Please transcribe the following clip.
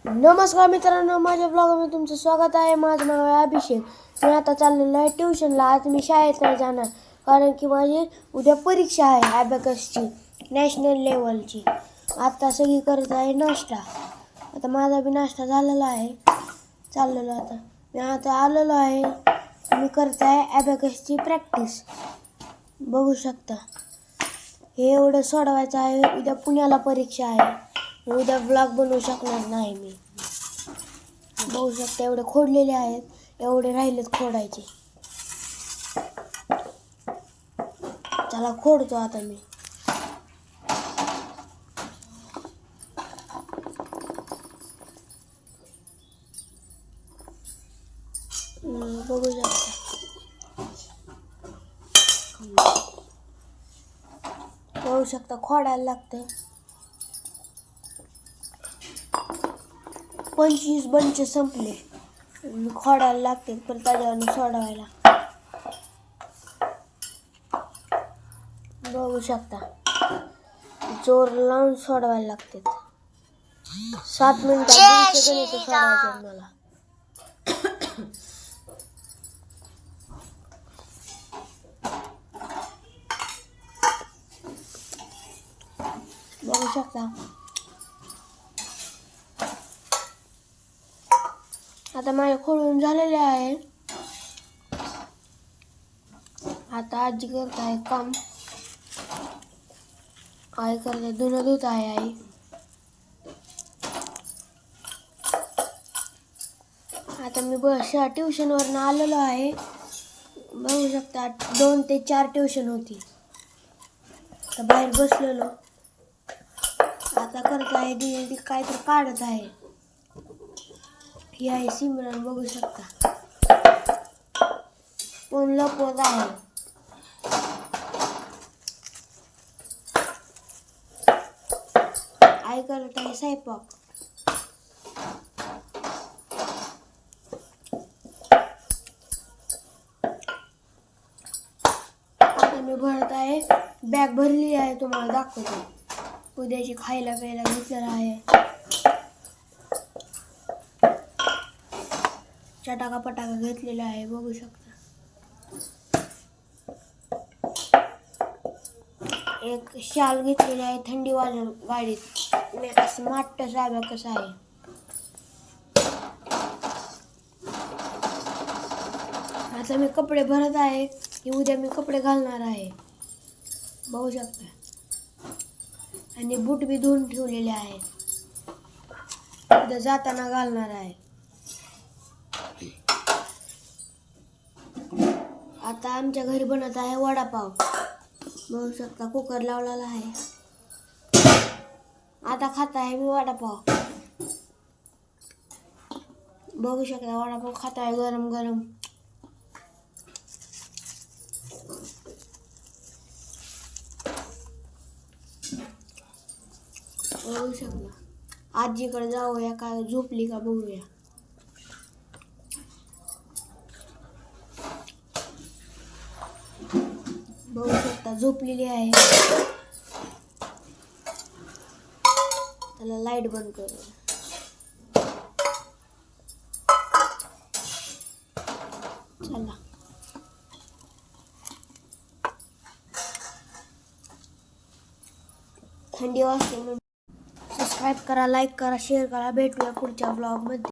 नमस्कार मित्रांनो, माझ्या ब्लॉगमध्ये तुमचं स्वागत आहे. माझं नाव आहे अभिषेक. मी आता चाललेलो आहे ट्युशनला. आज मी शाळेत नाही जाणार कारण की माझी उद्या परीक्षा आहे ॲबॅकसची, नॅशनल लेवलची. आता सगळी करत आहे नाश्ता. आता माझा बी नाश्ता झालेला आहे. चाललेलो आता मी आता आलेलो आहे. मी करत आहे ॲबॅकसची प्रॅक्टिस. बघू शकता, हे एवढं सोडवायचं आहे. उद्या पुण्याला परीक्षा आहे. उद्या ब्लॉग बनवू शकणार नाही मी. बघू शकता, एवढे खोडलेले आहेत, एवढे राहिलेत खोडायचे. चला खोडतो आता मी. बघू शकता, बघू शकता खोडायला लागतं. 25 बंच संपले. खोडायला लागते पण त्याच्यावर सोडवायला. बघू शकता, जोर लावून सोडवायला लागते. 7 मिनिटात 200 गणित सोडवायचे मला. बघू शकता, आता माझे खोडून झालेले आहे. आता आजी करत आहे काम. आई करते, धुणं धुत आहे आई. आता मी ट्युशनवरनं आलेलो आहे. बघू शकता, 2 ते 4 ट्युशन होती. आता बाहेर बसलेलो. आता करत आहे ती काहीतरी काढत आहे. ही आहे सिमरन. बघू शकता, कोण लपवत आहे. आई करत आहे स्वयंपाक. आता मी भरत आहे, बॅग भरली आहे. तुम्हाला दाखवते. उद्याची खायला प्यायला घेतलेलं आहे. चटाका पटाका घेतलेला आहे. बघू शकता, एक शाल घेतलेली आहे थंडी वाजून गाडीत. मी असं माट्ट साहेब कसं आहे. आता मी कपडे भरत आहे की उद्या मी कपडे घालणार आहे. बघू शकता, आणि बूट बी धुवून ठेवलेले आहे. उद्या जाताना घालणार आहे. आता आमच्या घरी बनत आहे वडापाव. बघू शकता, कुकर लावलेला आहे. आता खात आहे मी वडापाव. बघू शकता, वडापाव खात आहे गरम गरम. बघू शकता, आजीकडे जाऊया का, झोपली का बघूया. बघू शकता, झोपलेली आहे. त्याला लाईट बंद करू. चला, थंडी वाजते. सबस्क्राईब करा, लाईक करा, शेअर करा. भेटूया पुढच्या ब्लॉगमध्ये.